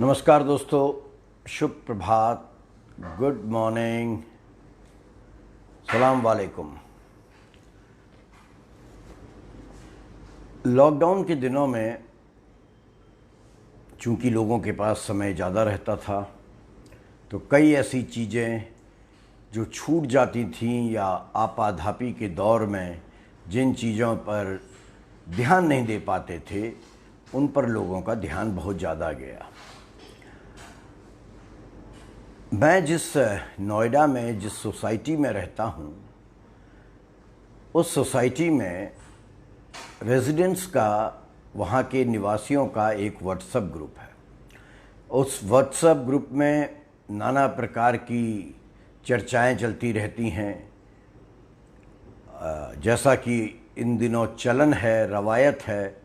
नमस्कार दोस्तों, शुभ प्रभात, good morning, सलाम वालेकुम। लॉकडाउन के दिनों में चूंकि लोगों के पास समय ज़्यादा रहता था तो कई ऐसी चीज़ें जो छूट जाती थीं या आपाधापी के दौर में जिन चीज़ों पर ध्यान नहीं दे पाते थे उन पर लोगों का ध्यान बहुत ज़्यादा गया। मैं जिस नोएडा में जिस सोसाइटी में रहता हूँ उस सोसाइटी में रेजिडेंट्स का, वहाँ के निवासियों का एक व्हाट्सएप ग्रुप है। उस व्हाट्सएप ग्रुप में नाना प्रकार की चर्चाएं चलती रहती हैं। जैसा कि इन दिनों चलन है, रवायत है,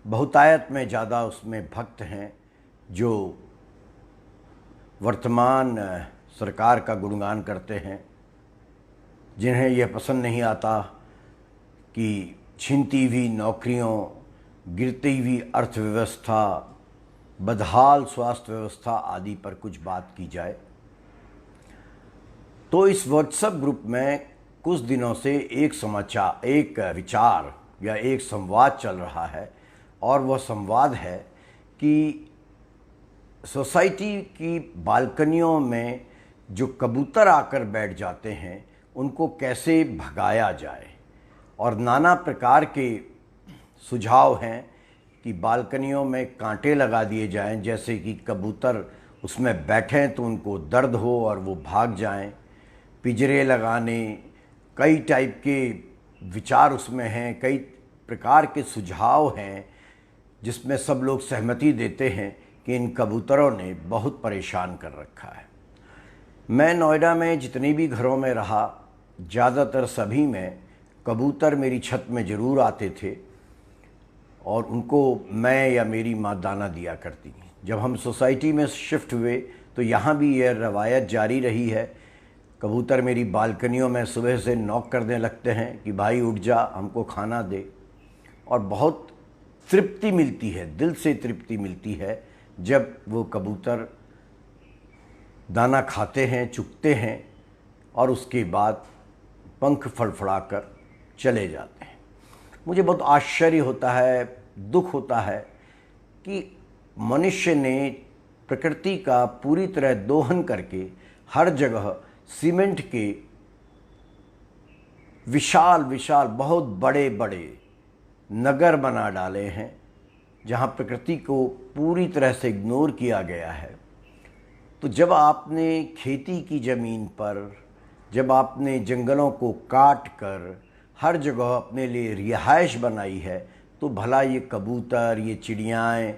बहुतायत में ज़्यादा उसमें भक्त हैं जो वर्तमान सरकार का गुणगान करते हैं, जिन्हें यह पसंद नहीं आता कि छिनती हुई नौकरियों, गिरती हुई अर्थव्यवस्था, बदहाल स्वास्थ्य व्यवस्था आदि पर कुछ बात की जाए। तो इस व्हाट्सएप ग्रुप में कुछ दिनों से एक विचार या एक संवाद चल रहा है, और वह संवाद है कि सोसाइटी की बालकनियों में जो कबूतर आकर बैठ जाते हैं उनको कैसे भगाया जाए। और नाना प्रकार के सुझाव हैं कि बालकनियों में कांटे लगा दिए जाएं, जैसे कि कबूतर उसमें बैठें तो उनको दर्द हो और वो भाग जाएं। पिंजरे लगाने, कई टाइप के विचार उसमें हैं, कई प्रकार के सुझाव हैं जिसमें सब लोग सहमति देते हैं कि इन कबूतरों ने बहुत परेशान कर रखा है। मैं नोएडा में जितने भी घरों में रहा, ज़्यादातर सभी में कबूतर मेरी छत में ज़रूर आते थे और उनको मैं या मेरी माँ दाना दिया करती। जब हम सोसाइटी में शिफ्ट हुए तो यहाँ भी यह रवायत जारी रही है। कबूतर मेरी बालकनियों में सुबह से नॉक करने लगते हैं कि भाई उठ जा, हमको खाना दे। और बहुत तृप्ति मिलती है, दिल से तृप्ति मिलती है जब वो कबूतर दाना खाते हैं, चुगते हैं और उसके बाद पंख फड़फड़ाकर चले जाते हैं। मुझे बहुत आश्चर्य होता है, दुख होता है कि मनुष्य ने प्रकृति का पूरी तरह दोहन करके हर जगह सीमेंट के विशाल विशाल बहुत बड़े बड़े नगर बना डाले हैं, जहाँ प्रकृति को पूरी तरह से इग्नोर किया गया है। तो जब आपने खेती की ज़मीन पर, जब आपने जंगलों को काट कर हर जगह अपने लिए रिहाइश बनाई है, तो भला ये कबूतर, ये चिड़ियाएँ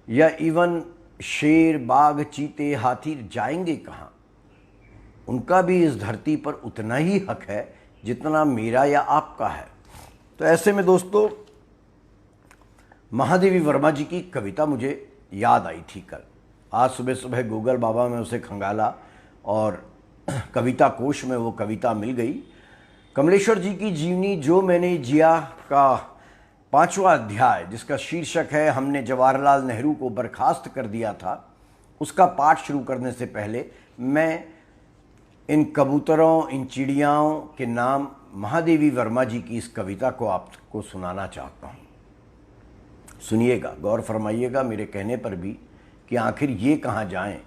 या इवन शेर, बाघ, चीते, हाथी जाएंगे कहाँ? उनका भी इस धरती पर उतना ही हक है जितना मेरा या आपका है। तो ऐसे में दोस्तों, महादेवी वर्मा जी की कविता मुझे याद आई थी कल। आज सुबह सुबह गूगल बाबा में उसे खंगाला और कविता कोश में वो कविता मिल गई। कमलेश्वर जी की जीवनी जो मैंने जिया का 5वां अध्याय, जिसका शीर्षक है हमने जवाहरलाल नेहरू को बर्खास्त कर दिया था, उसका पाठ शुरू करने से पहले मैं इन कबूतरों, इन चिड़ियाओं के नाम महादेवी वर्मा जी की इस कविता को आपको सुनाना चाहता हूँ। सुनिएगा, गौर फरमाइएगा मेरे कहने पर भी कि आखिर ये कहाँ जाएं,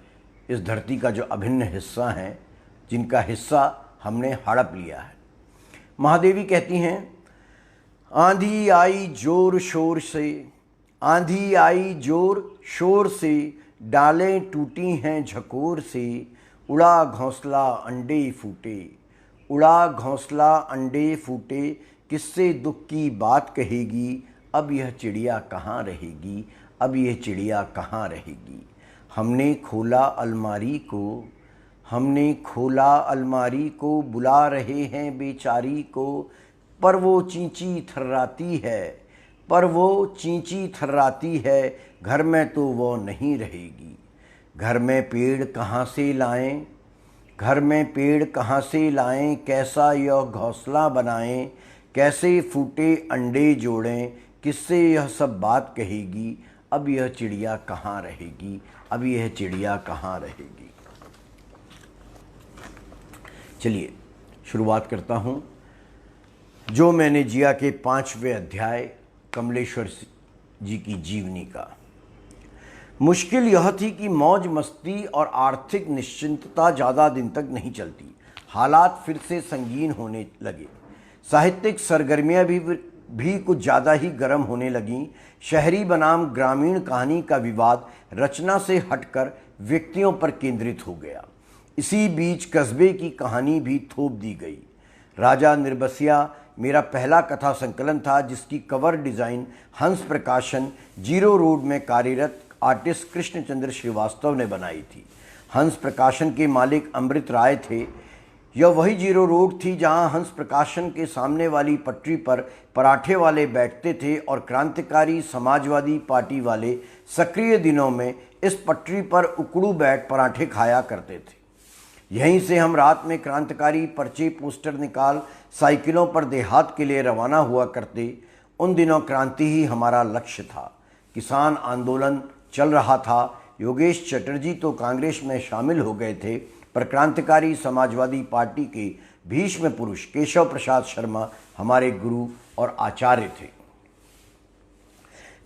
इस धरती का जो अभिन्न हिस्सा हैं, जिनका हिस्सा हमने हड़प लिया है। महादेवी कहती हैं, आंधी आई जोर शोर से, आंधी आई जोर शोर से, डालें टूटी हैं झकोर से, उड़ा घोंसला अंडे फूटे, उड़ा घोंसला अंडे फूटे, किससे दुख की बात कहेगी, अब यह चिड़िया कहाँ रहेगी, अब यह चिड़िया कहाँ रहेगी। हमने खोला अलमारी को, हमने खोला अलमारी को, बुला रहे हैं बेचारी को, पर वो चींची थर्राती है, पर वो चींची थर्राती है, घर में तो वो नहीं रहेगी। घर में पेड़ कहाँ से लाएं, घर में पेड़ कहाँ से लाएं, कैसा यह घोंसला बनाएं, कैसे फूटे अंडे जोड़ें, किससे यह सब बात कहेगी, अब यह चिड़िया कहाँ रहेगी, अब यह चिड़िया कहाँ रहेगी। चलिए शुरुआत करता हूँ जो मैंने जिया के 5वें अध्याय कमलेश्वर जी की जीवनी का। मुश्किल यह थी कि मौज मस्ती और आर्थिक निश्चिंतता ज़्यादा दिन तक नहीं चलती। हालात फिर से संगीन होने लगे। साहित्यिक सरगर्मियाँ भी कुछ ज़्यादा ही गर्म होने लगीं। शहरी बनाम ग्रामीण कहानी का विवाद रचना से हटकर व्यक्तियों पर केंद्रित हो गया। इसी बीच कस्बे की कहानी भी थोप दी गई। राजा निर्बसिया मेरा पहला कथा संकलन था, जिसकी कवर डिज़ाइन हंस प्रकाशन जीरो रोड में कार्यरत आर्टिस्ट कृष्णचंद्र श्रीवास्तव ने बनाई थी। हंस प्रकाशन के मालिक अमृत राय थे। यह वही जीरो रोड थी जहां हंस प्रकाशन के सामने वाली पटरी पर पराठे वाले बैठते थे और क्रांतिकारी समाजवादी पार्टी वाले सक्रिय दिनों में इस पटरी पर उकड़ू बैठ पराठे खाया करते थे। यहीं से हम रात में क्रांतिकारी पर्चे पोस्टर निकाल साइकिलों पर देहात के लिए रवाना हुआ करते। उन दिनों क्रांति ही हमारा लक्ष्य था। किसान आंदोलन चल रहा था। योगेश चटर्जी तो कांग्रेस में शामिल हो गए थे, पर क्रांतिकारी समाजवादी पार्टी के भीष्म पुरुष केशव प्रसाद शर्मा हमारे गुरु और आचार्य थे।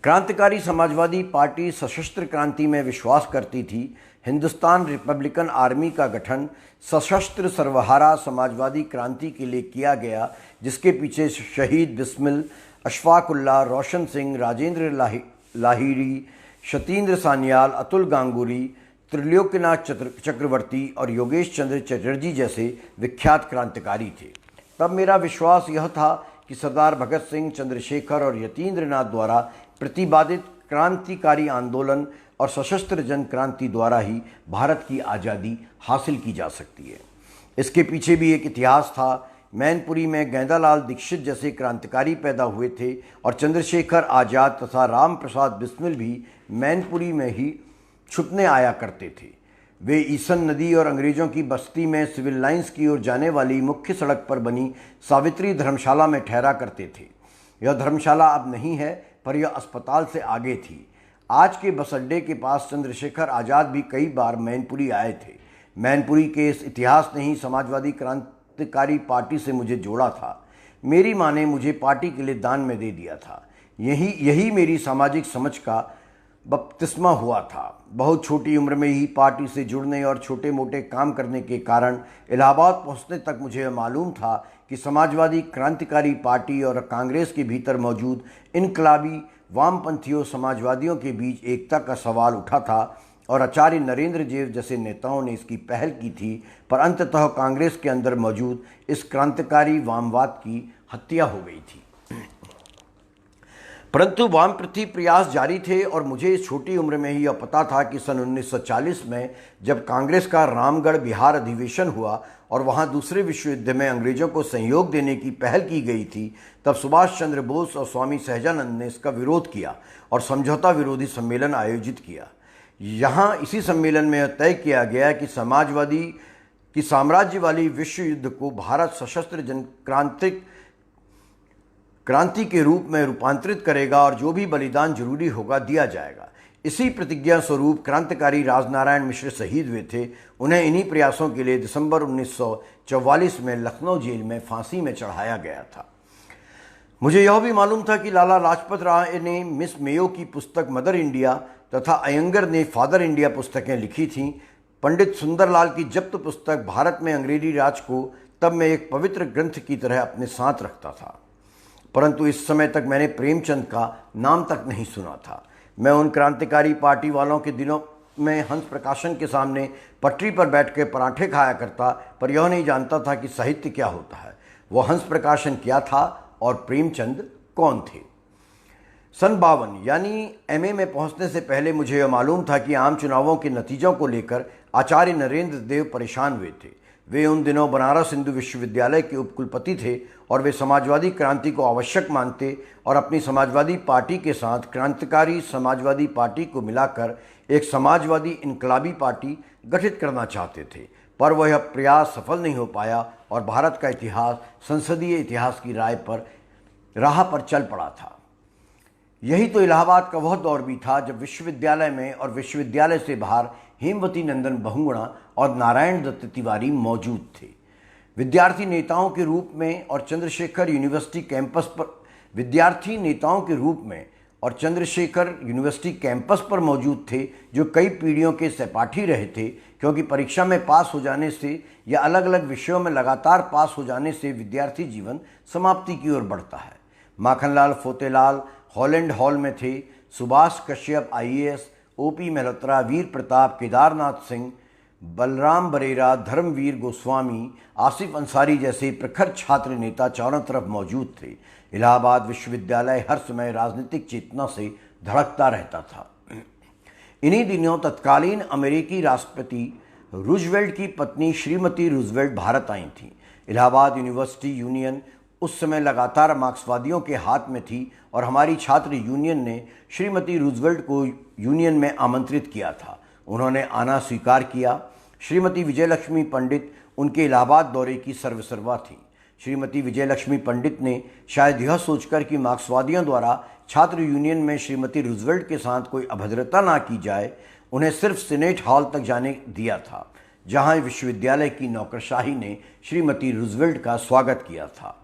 क्रांतिकारी समाजवादी पार्टी सशस्त्र क्रांति में विश्वास करती थी। हिंदुस्तान रिपब्लिकन आर्मी का गठन सशस्त्र सर्वहारा समाजवादी क्रांति के लिए किया गया, जिसके पीछे शहीद बिस्मिल, अशफाकुल्लाह, रोशन सिंह, राजेंद्र लाहिरी, सतीन्द्र सान्याल, अतुल गांगुली, त्रिलोकनाथ चक्रवर्ती और योगेश चंद्र चटर्जी जैसे विख्यात क्रांतिकारी थे। तब मेरा विश्वास यह था कि सरदार भगत सिंह, चंद्रशेखर और यतीन्द्रनाथ द्वारा प्रतिपादित क्रांतिकारी आंदोलन और सशस्त्र जन क्रांति द्वारा ही भारत की आज़ादी हासिल की जा सकती है। इसके पीछे भी एक इतिहास था। मैनपुरी में गेंदालाल दीक्षित जैसे क्रांतिकारी पैदा हुए थे और चंद्रशेखर आज़ाद तथा राम प्रसाद बिस्मिल भी मैनपुरी में ही छुपने आया करते थे। वे ईसन नदी और अंग्रेज़ों की बस्ती में सिविल लाइंस की ओर जाने वाली मुख्य सड़क पर बनी सावित्री धर्मशाला में ठहरा करते थे। यह धर्मशाला अब नहीं है, पर यह अस्पताल से आगे थी। आज के बस अड्डे के पास चंद्रशेखर आज़ाद भी कई बार मैनपुरी आए थे। मैनपुरी के इस इतिहास ने ही समाजवादी क्रांतिकारी पार्टी से मुझे जोड़ा था। मेरी माँ ने मुझे पार्टी के लिए दान में दे दिया था। यही मेरी सामाजिक समझ का बपतिस्मा हुआ था। बहुत छोटी उम्र में ही पार्टी से जुड़ने और छोटे मोटे काम करने के कारण इलाहाबाद पहुंचने तक मुझे मालूम था कि समाजवादी क्रांतिकारी पार्टी और कांग्रेस के भीतर मौजूद इनकलाबी वामपंथियों समाजवादियों के बीच एकता का सवाल उठा था और आचार्य नरेंद्र जेव जैसे नेताओं ने इसकी पहल की थी, पर अंततः कांग्रेस के अंदर मौजूद इस क्रांतिकारी वामवाद की हत्या हो गई थी। परंतु वामपंथी प्रयास जारी थे और मुझे इस छोटी उम्र में ही यह पता था कि सन 1940 में जब कांग्रेस का रामगढ़ बिहार अधिवेशन हुआ और वहां दूसरे विश्व युद्ध में अंग्रेजों को सहयोग देने की पहल की गई थी, तब सुभाष चंद्र बोस और स्वामी सहजानंद ने इसका विरोध किया और समझौता विरोधी सम्मेलन आयोजित किया। यहाँ इसी सम्मेलन में तय किया गया कि साम्राज्य वाली विश्व युद्ध को भारत सशस्त्र जन क्रांति के रूप में रूपांतरित करेगा और जो भी बलिदान जरूरी होगा दिया जाएगा। इसी प्रतिज्ञा स्वरूप क्रांतिकारी राजनारायण मिश्र शहीद हुए थे। उन्हें इन्हीं प्रयासों के लिए दिसंबर 1944 में लखनऊ जेल में फांसी में चढ़ाया गया था। मुझे यह भी मालूम था कि लाला लाजपत राय ने मिस मेयो की पुस्तक मदर इंडिया तथा अयंगर ने फादर इंडिया पुस्तकें लिखी थीं। पंडित सुंदरलाल की जब्त पुस्तक भारत में अंग्रेजी राज को तब मैं एक पवित्र ग्रंथ की तरह अपने साथ रखता था, परंतु इस समय तक मैंने प्रेमचंद का नाम तक नहीं सुना था। मैं उन क्रांतिकारी पार्टी वालों के दिनों में हंस प्रकाशन के सामने पटरी पर बैठकर पराठे खाया करता, पर यह नहीं जानता था कि साहित्य क्या होता है, वह हंस प्रकाशन क्या था और प्रेमचंद कौन थे। सन 52 यानी एमए में पहुंचने से पहले मुझे यह मालूम था कि आम चुनावों के नतीजों को लेकर आचार्य नरेंद्र देव परेशान हुए थे। वे उन दिनों बनारस हिंदू विश्वविद्यालय के उपकुलपति थे और वे समाजवादी क्रांति को आवश्यक मानते और अपनी समाजवादी पार्टी के साथ क्रांतिकारी समाजवादी पार्टी को मिलाकर एक समाजवादी इनकलाबी पार्टी गठित करना चाहते थे, पर वह प्रयास सफल नहीं हो पाया और भारत का इतिहास संसदीय इतिहास की राह पर चल पड़ा था। यही तो इलाहाबाद का वह दौर भी था जब विश्वविद्यालय में और विश्वविद्यालय से बाहर हेमवती नंदन बहुगुणा और नारायण दत्त तिवारी मौजूद थे। विद्यार्थी नेताओं के रूप में और चंद्रशेखर यूनिवर्सिटी कैंपस पर मौजूद थे, जो कई पीढ़ियों के सहपाठी रहे थे, क्योंकि परीक्षा में पास हो जाने से या अलग अलग विषयों में लगातार पास हो जाने से विद्यार्थी जीवन समाप्ति की ओर बढ़ता है। माखनलाल फोतेलाल हॉलैंड हॉल में थे, सुभाष कश्यप IAS, OP मल्होत्रा, वीर प्रताप, केदारनाथ सिंह, बलराम बरेरा, धर्मवीर गोस्वामी, आसिफ अंसारी जैसे प्रखर छात्र नेता चारों तरफ मौजूद थे। इलाहाबाद विश्वविद्यालय हर समय राजनीतिक चेतना से धड़कता रहता था। इन्हीं दिनों तत्कालीन अमेरिकी राष्ट्रपति रूजवेल्ट की पत्नी श्रीमती रूजवेल्ट भारत आई थीं। इलाहाबाद यूनिवर्सिटी यूनियन उस समय लगातार मार्क्सवादियों के हाथ में थी और हमारी छात्र यूनियन ने श्रीमती रूजवेल्ट को यूनियन में आमंत्रित किया था। उन्होंने आना स्वीकार किया। श्रीमती विजयलक्ष्मी पंडित उनके इलाहाबाद दौरे की सर्वसर्वा थी। श्रीमती विजयलक्ष्मी पंडित ने शायद यह सोचकर कि मार्क्सवादियों द्वारा छात्र यूनियन में श्रीमती रूजवेल्ट के साथ कोई अभद्रता ना की जाए, उन्हें सिर्फ सीनेट हॉल तक जाने दिया था, जहां विश्वविद्यालय की नौकरशाही ने श्रीमती रूजवेल्ट का स्वागत किया था।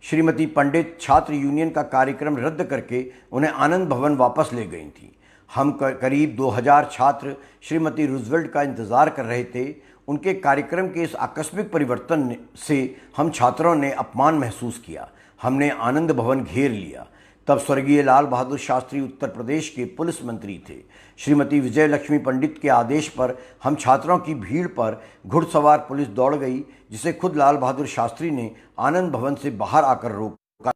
श्रीमती पंडित छात्र यूनियन का कार्यक्रम रद्द करके उन्हें आनंद भवन वापस ले गई थी। हम करीब 2000 छात्र श्रीमती रूजवेल्ट का इंतज़ार कर रहे थे। उनके कार्यक्रम के इस आकस्मिक परिवर्तन से हम छात्रों ने अपमान महसूस किया। हमने आनंद भवन घेर लिया। तब स्वर्गीय लाल बहादुर शास्त्री उत्तर प्रदेश के पुलिस मंत्री थे। श्रीमती विजयलक्ष्मी पंडित के आदेश पर हम छात्रों की भीड़ पर घुड़सवार पुलिस दौड़ गई, जिसे खुद लाल बहादुर शास्त्री ने आनंद भवन से बाहर आकर रोका।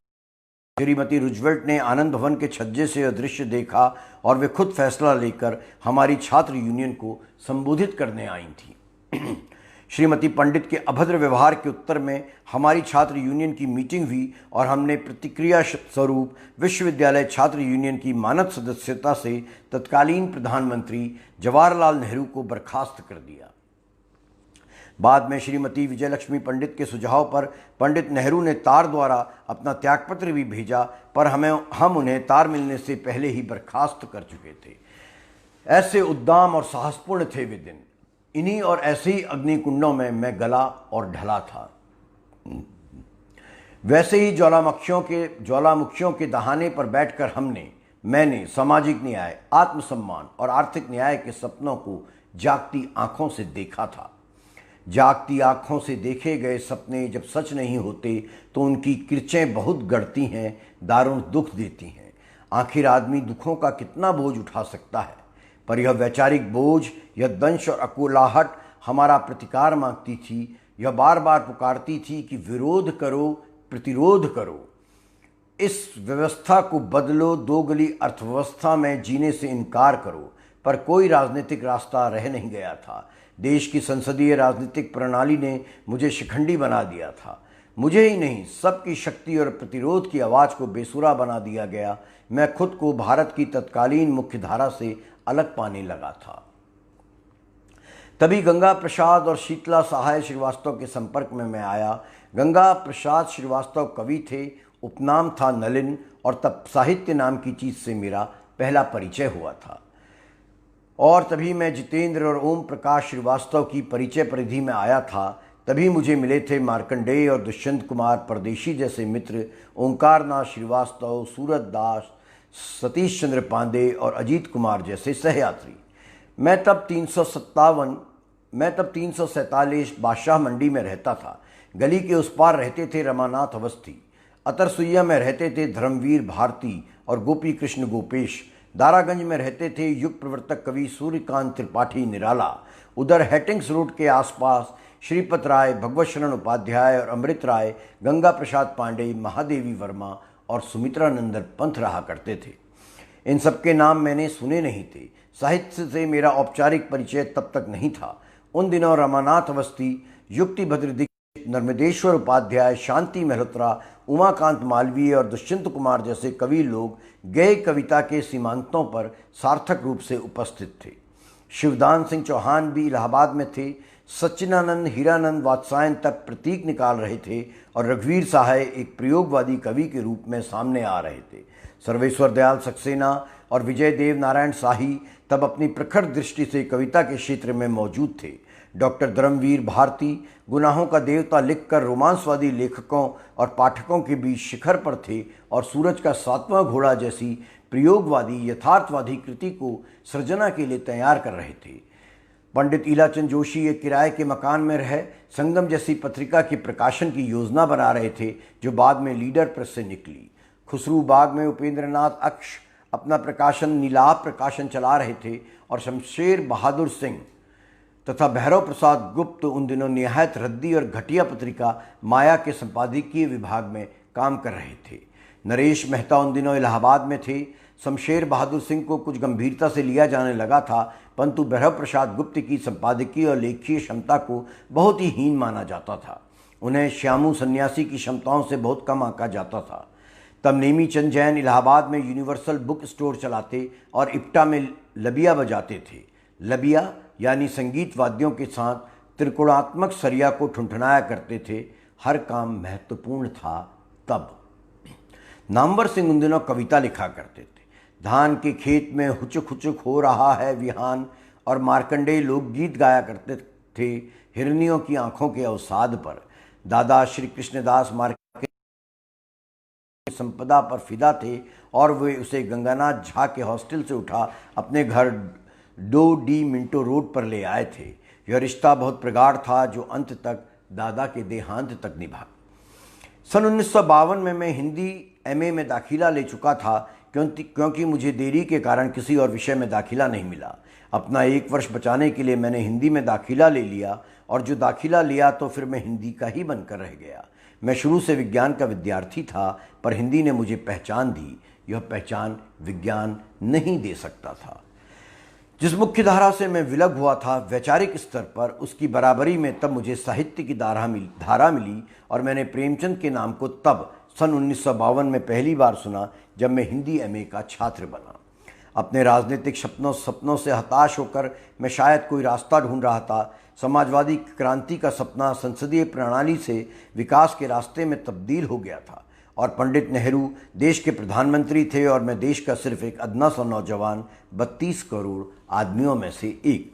श्रीमती रूजवेल्ट ने आनंद भवन के छज्जे से यह दृश्य देखा और वे खुद फैसला लेकर हमारी छात्र यूनियन को संबोधित करने आई थी। श्रीमती पंडित के अभद्र व्यवहार के उत्तर में हमारी छात्र यूनियन की मीटिंग हुई और हमने प्रतिक्रिया स्वरूप विश्वविद्यालय छात्र यूनियन की मानद सदस्यता से तत्कालीन प्रधानमंत्री जवाहरलाल नेहरू को बर्खास्त कर दिया। बाद में श्रीमती विजयलक्ष्मी पंडित के सुझाव पर पंडित नेहरू ने तार द्वारा अपना त्यागपत्र भी भेजा, पर हम उन्हें तार मिलने से पहले ही बर्खास्त कर चुके थे। ऐसे उद्दाम और साहसपूर्ण थे वे दिन। इन्हीं और ऐसे ही अग्निकुंडों में मैं गला और ढला था। वैसे ही ज्वालामुखियों के दहाने पर बैठकर मैंने सामाजिक न्याय, आत्मसम्मान और आर्थिक न्याय के सपनों को जागती आंखों से देखा था। जागती आंखों से देखे गए सपने जब सच नहीं होते तो उनकी किरचें बहुत गड़ती हैं, दारुण दुख देती हैं। आखिर आदमी दुखों का कितना बोझ उठा सकता है, पर यह वैचारिक बोझ, यह दंश और अकुलाहट हमारा प्रतिकार मांगती थी। यह बार बार पुकारती थी कि विरोध करो, प्रतिरोध करो, इस व्यवस्था को बदलो, दोगली अर्थव्यवस्था में जीने से इनकार करो। पर कोई राजनीतिक रास्ता रह नहीं गया था। देश की संसदीय राजनीतिक प्रणाली ने मुझे शिखंडी बना दिया था। मुझे ही नहीं, सबकी शक्ति और प्रतिरोध की आवाज़ को बेसुरा बना दिया गया। मैं खुद को भारत की तत्कालीन मुख्यधारा से अलग पाने लगा था। तभी गंगा प्रसाद और शीतला सहाय श्रीवास्तव के संपर्क में मैं आया। गंगा प्रसाद श्रीवास्तव कवि थे, उपनाम था नलिन, और तब साहित्य नाम की चीज़ से मेरा पहला परिचय हुआ था। और तभी मैं जितेंद्र और ओम प्रकाश श्रीवास्तव की परिचय परिधि में आया था। तभी मुझे मिले थे मार्कंडेय और दुष्यंत कुमार परदेशी जैसे मित्र, ओंकारनाथ श्रीवास्तव, सूरत दास, सतीश चंद्र पांडे और अजीत कुमार जैसे सहयात्री। मैं तब 347 बादशाह मंडी में रहता था। गली के उस पार रहते थे रमानाथ अवस्थी। अतरसुइया में रहते थे धर्मवीर भारती और गोपी कृष्ण गोपेश। दारागंज में रहते थे युग प्रवर्तक कवि सूर्यकांत त्रिपाठी निराला। उधर हेटिंग्स रोड के आसपास श्रीपत राय, भगवत शरण उपाध्याय और अमृत राय, गंगा प्रसाद पांडे, महादेवी वर्मा और सुमित्रा नंदन पंथ रहा करते थे। इन सबके नाम मैंने सुने नहीं थे। साहित्य से मेरा औपचारिक परिचय तब तक नहीं था। उन दिनों रमानाथ अवस्थी, युक्ति भद्र दीक्षित, नर्मदेश्वर उपाध्याय, शांति मल्होत्रा, उमाकांत मालवीय और दुष्यंत कुमार जैसे कवि लोग गए कविता के सीमांतों पर सार्थक रूप से उपस्थित थे। शिवदान सिंह चौहान भी इलाहाबाद में थे। सच्चिदानंद, हीरानंद, वात्सायन तक प्रतीक निकाल रहे थे और रघुवीर सहाय एक प्रयोगवादी कवि के रूप में सामने आ रहे थे। सर्वेश्वर दयाल सक्सेना और विजय देव नारायण शाही तब अपनी प्रखर दृष्टि से कविता के क्षेत्र में मौजूद थे। डॉक्टर धर्मवीर भारती गुनाहों का देवता लिखकर रोमांसवादी लेखकों और पाठकों के बीच शिखर पर थे और सूरज का सातवां घोड़ा जैसी प्रयोगवादी यथार्थवादी कृति को सृजना के लिए तैयार कर रहे थे। पंडित ईलाचंद जोशी एक किराए के मकान में रह संगम जैसी पत्रिका के प्रकाशन की योजना बना रहे थे, जो बाद में लीडर प्रेस से निकली। खुसरू बाग में उपेंद्रनाथ अक्ष अपना प्रकाशन नीलाभ प्रकाशन चला रहे थे और शमशेर बहादुर सिंह तथा भैरव प्रसाद गुप्त उन दिनों निहायत रद्दी और घटिया पत्रिका माया के संपादकीय विभाग में काम कर रहे थे। नरेश मेहता उन दिनों इलाहाबाद में थे। शमशेर बहादुर सिंह को कुछ गंभीरता से लिया जाने लगा था, परंतु भैरव प्रसाद गुप्त की संपादकीय और लेखीय क्षमता को बहुत ही हीन माना जाता था। उन्हें श्यामू सन्यासी की क्षमताओं से बहुत कम आंका जाता था। तब नेमी चंद जैन इलाहाबाद में यूनिवर्सल बुक स्टोर चलाते और इप्टा में लबिया बजाते थे। लबिया यानी संगीत वाद्यों के साथ त्रिकोणात्मक सरिया को ठुनठुनाया करते थे। हर काम महत्वपूर्ण था। तब नामवर सिंह उन दिनों कविता लिखा करते थे। धान के खेत में हुचुक हुचुक हो रहा है विहान और मार्कंडेय लोकगीत गाया करते थे हिरनियों की आंखों के अवसाद पर। दादा श्री कृष्णदास मार्केट संपदा पर फिदा थे और वे उसे गंगानाथ झा के हॉस्टल से उठा अपने घर 2D मिंटो रोड पर ले आए थे। यह रिश्ता बहुत प्रगाढ़ था जो अंत तक दादा के देहांत तक निभा। सन 1952 में मैं हिंदी MA में दाखिला ले चुका था, क्योंकि मुझे देरी के कारण किसी और विषय में दाखिला नहीं मिला। अपना 1 वर्ष बचाने के लिए मैंने हिंदी में दाखिला ले लिया और जो दाखिला लिया तो फिर मैं हिंदी का ही बनकर रह गया। मैं शुरू से विज्ञान का विद्यार्थी था, पर हिंदी ने मुझे पहचान दी। यह पहचान विज्ञान नहीं दे सकता था। जिस मुख्य धारा से मैं विलग हुआ था वैचारिक स्तर पर, उसकी बराबरी में तब मुझे साहित्य की धारा मिली और मैंने प्रेमचंद के नाम को तब सन 1952 में पहली बार सुना, जब मैं हिंदी MA का छात्र बना। अपने राजनीतिक सपनों से हताश होकर मैं शायद कोई रास्ता ढूंढ रहा था। समाजवादी क्रांति का सपना संसदीय प्रणाली से विकास के रास्ते में तब्दील हो गया था और पंडित नेहरू देश के प्रधानमंत्री थे और मैं देश का सिर्फ एक अदना सा नौजवान 32 करोड़ आदमियों में से एक।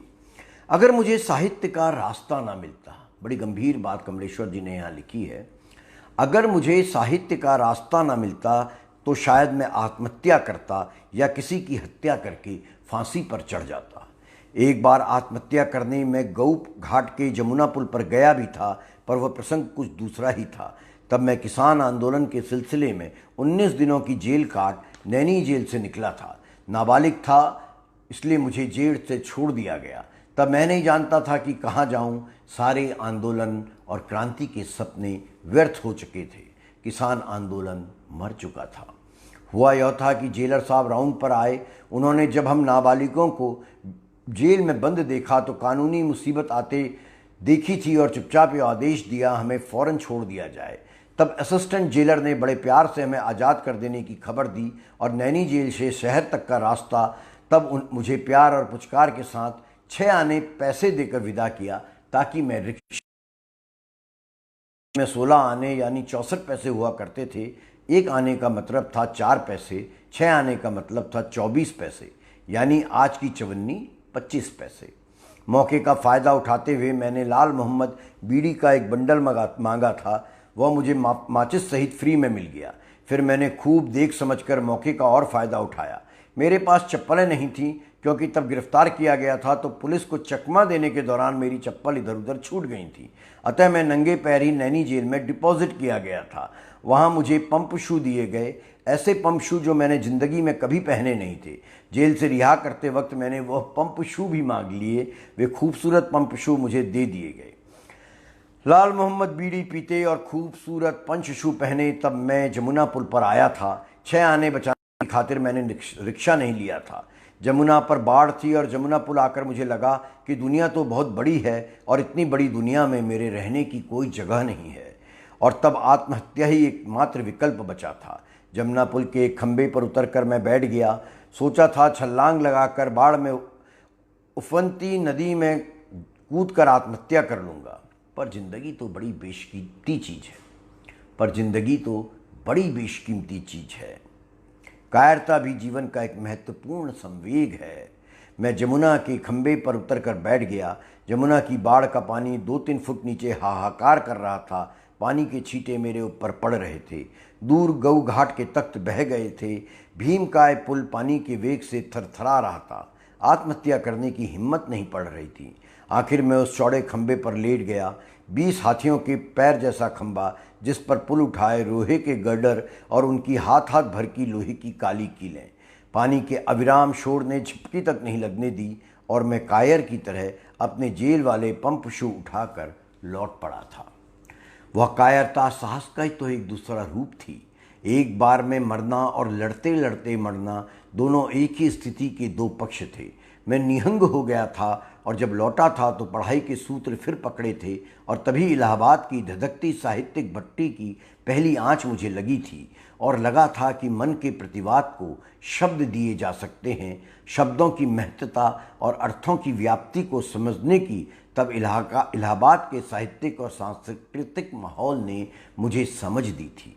अगर मुझे साहित्य का रास्ता ना मिलता, बड़ी गंभीर बात कमलेश्वर जी ने यहाँ लिखी है, अगर मुझे साहित्य का रास्ता ना मिलता तो शायद मैं आत्महत्या करता या किसी की हत्या करके फांसी पर चढ़ जाता। एक बार आत्महत्या करने में गऊ घाट के जमुना पुल पर गया भी था, पर वह प्रसंग कुछ दूसरा ही था। तब मैं किसान आंदोलन के सिलसिले में 19 दिनों की जेल काट नैनी जेल से निकला था। नाबालिग था, इसलिए मुझे जेल से छोड़ दिया गया। तब मैं नहीं जानता था कि कहाँ जाऊँ। सारे आंदोलन और क्रांति के सपने व्यर्थ हो चुके थे। किसान आंदोलन मर चुका था। हुआ यह था कि जेलर साहब राउंड पर आए। उन्होंने जब हम नाबालिगों को जेल में बंद देखा तो कानूनी मुसीबत आते देखी थी और चुपचाप यह आदेश दिया हमें फ़ौरन छोड़ दिया जाए। तब असिस्टेंट जेलर ने बड़े प्यार से हमें आज़ाद कर देने की खबर दी और नैनी जेल से शहर तक का रास्ता तब मुझे प्यार और पुचकार के साथ 6 आने पैसे देकर विदा किया, ताकि मैं रिक्शा में 16 आने यानी 64 पैसे हुआ करते थे। 1 आने का मतलब था 4 पैसे, 6 आने का मतलब था 24 पैसे, यानी आज की चवन्नी 25 पैसे। मौके का फ़ायदा उठाते हुए मैंने लाल मोहम्मद बीड़ी का एक बंडल मांगा था। वह मुझे माचिस सहित फ्री में मिल गया। फिर मैंने खूब देख समझकर मौके का और फ़ायदा उठाया। मेरे पास चप्पलें नहीं थीं, क्योंकि तब गिरफ्तार किया गया था तो पुलिस को चकमा देने के दौरान मेरी चप्पल इधर उधर छूट गई थी। अतः मैं नंगे पैर ही नैनी जेल में डिपॉजिट किया गया था। वहाँ मुझे पंप शू दिए गए, ऐसे पंप शू जो मैंने ज़िंदगी में कभी पहने नहीं थे। जेल से रिहा करते वक्त मैंने वह पंप शू भी मांग लिए। वे खूबसूरत पंप शू मुझे दे दिए गए। लाल मोहम्मद बीड़ी पीते और खूबसूरत पंच शू पहने तब मैं जमुना पुल पर आया था। 6 आने बचाने की खातिर मैंने रिक्शा नहीं लिया था। जमुना पर बाढ़ थी और जमुना पुल आकर मुझे लगा कि दुनिया तो बहुत बड़ी है और इतनी बड़ी दुनिया में मेरे रहने की कोई जगह नहीं है, और तब आत्महत्या ही एकमात्र विकल्प बचा था। जमुना पुल के एक खंभे पर उतरकर मैं बैठ गया। सोचा था छलांग लगाकर बाढ़ में उफनती नदी में कूदकर आत्महत्या कर लूँगा, पर ज़िंदगी तो बड़ी बेशकीमती चीज़ है। कायरता भी जीवन का एक महत्वपूर्ण संवेग है। मैं जमुना के खंभे पर उतरकर बैठ गया। जमुना की बाढ़ का पानी 2-3 फुट नीचे हाहाकार कर रहा था। पानी के छींटे मेरे ऊपर पड़ रहे थे। दूर गऊ घाट के तख्त बह गए थे। भीमकाय पुल पानी के वेग से थरथरा रहा था। आत्महत्या करने की हिम्मत नहीं पड़ रही थी। आखिर मैं उस चौड़े खंभे पर लेट गया। 20 हाथियों के पैर जैसा खंभा, जिस पर पुल उठाए लोहे के गर्डर और उनकी हाथ हाथ भर की लोहे की काली कीलें। पानी के अविराम शोर ने झपकी तक नहीं लगने दी और मैं कायर की तरह अपने जेल वाले पंप शू उठाकर लौट पड़ा था। वह कायरता साहस का ही तो एक दूसरा रूप थी। एक बार में मरना और लड़ते लड़ते मरना, दोनों एक ही स्थिति के दो पक्ष थे। मैं निहंग हो गया था और जब लौटा था तो पढ़ाई के सूत्र फिर पकड़े थे और तभी इलाहाबाद की धधकती साहित्यिक भट्टी की पहली आंच मुझे लगी थी और लगा था कि मन के प्रतिवाद को शब्द दिए जा सकते हैं। शब्दों की महत्ता और अर्थों की व्याप्ति को समझने की तब इलाहाबाद के साहित्यिक और सांस्कृतिक माहौल ने मुझे समझ दी थी।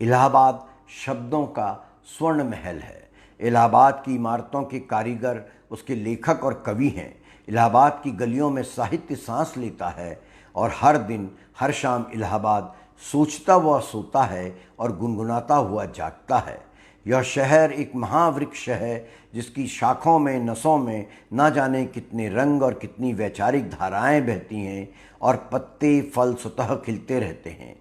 इलाहाबाद शब्दों का स्वर्ण महल है। इलाहाबाद की इमारतों के कारीगर उसके लेखक और कवि हैं। इलाहाबाद की गलियों में साहित्य सांस लेता है और हर दिन हर शाम इलाहाबाद सोचता हुआ सोता है और गुनगुनाता हुआ जागता है। यह शहर एक महावृक्ष है जिसकी शाखों में, नसों में ना जाने कितने रंग और कितनी वैचारिक धाराएं बहती हैं और पत्ते फल स्वतः खिलते रहते हैं।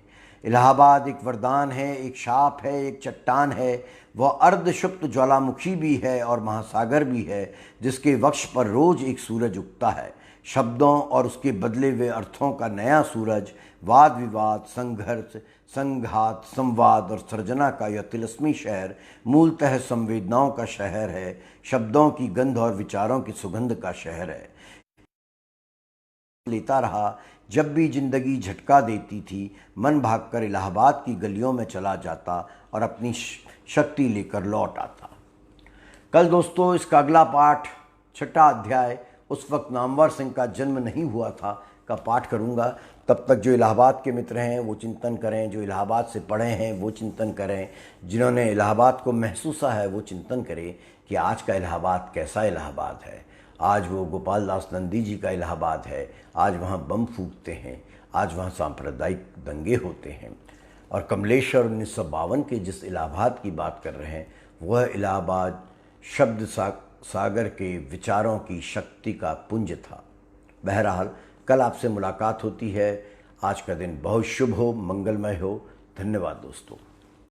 इलाहाबाद एक वरदान है, एक शाप है, एक चट्टान है। वह अर्धशुप्त ज्वालामुखी भी है और महासागर भी है जिसके वक्ष पर रोज एक सूरज उगता है। शब्दों और उसके बदले हुए अर्थों का नया सूरज, वाद विवाद, संघर्ष, संघात, संवाद और सृजना का यह तिलस्मी शहर मूलतः संवेदनाओं का शहर है। शब्दों की गंध और विचारों की सुगंध का शहर है। लेता रहा। जब भी जिंदगी झटका देती थी, मन भागकर इलाहाबाद की गलियों में चला जाता और अपनी शक्ति लेकर लौट आता। कल दोस्तों इसका अगला पाठ, छठा अध्याय, उस वक्त नामवर सिंह का जन्म नहीं हुआ था, का पाठ करूंगा। तब तक जो इलाहाबाद के मित्र हैं वो चिंतन करें, जो इलाहाबाद से पढ़े हैं वो चिंतन करें, जिन्होंने इलाहाबाद को महसूसा है वो चिंतन करें कि आज का इलाहाबाद कैसा इलाहाबाद है। आज वो गोपाल दास नंदी जी का इलाहाबाद है। आज वहाँ बम फूटते हैं, आज वहाँ सांप्रदायिक दंगे होते हैं। और कमलेश्वर 1952 के जिस इलाहाबाद की बात कर रहे हैं वह इलाहाबाद शब्द सागर के विचारों की शक्ति का पुंज था। बहरहाल कल आपसे मुलाकात होती है। आज का दिन बहुत शुभ हो, मंगलमय हो। धन्यवाद दोस्तों।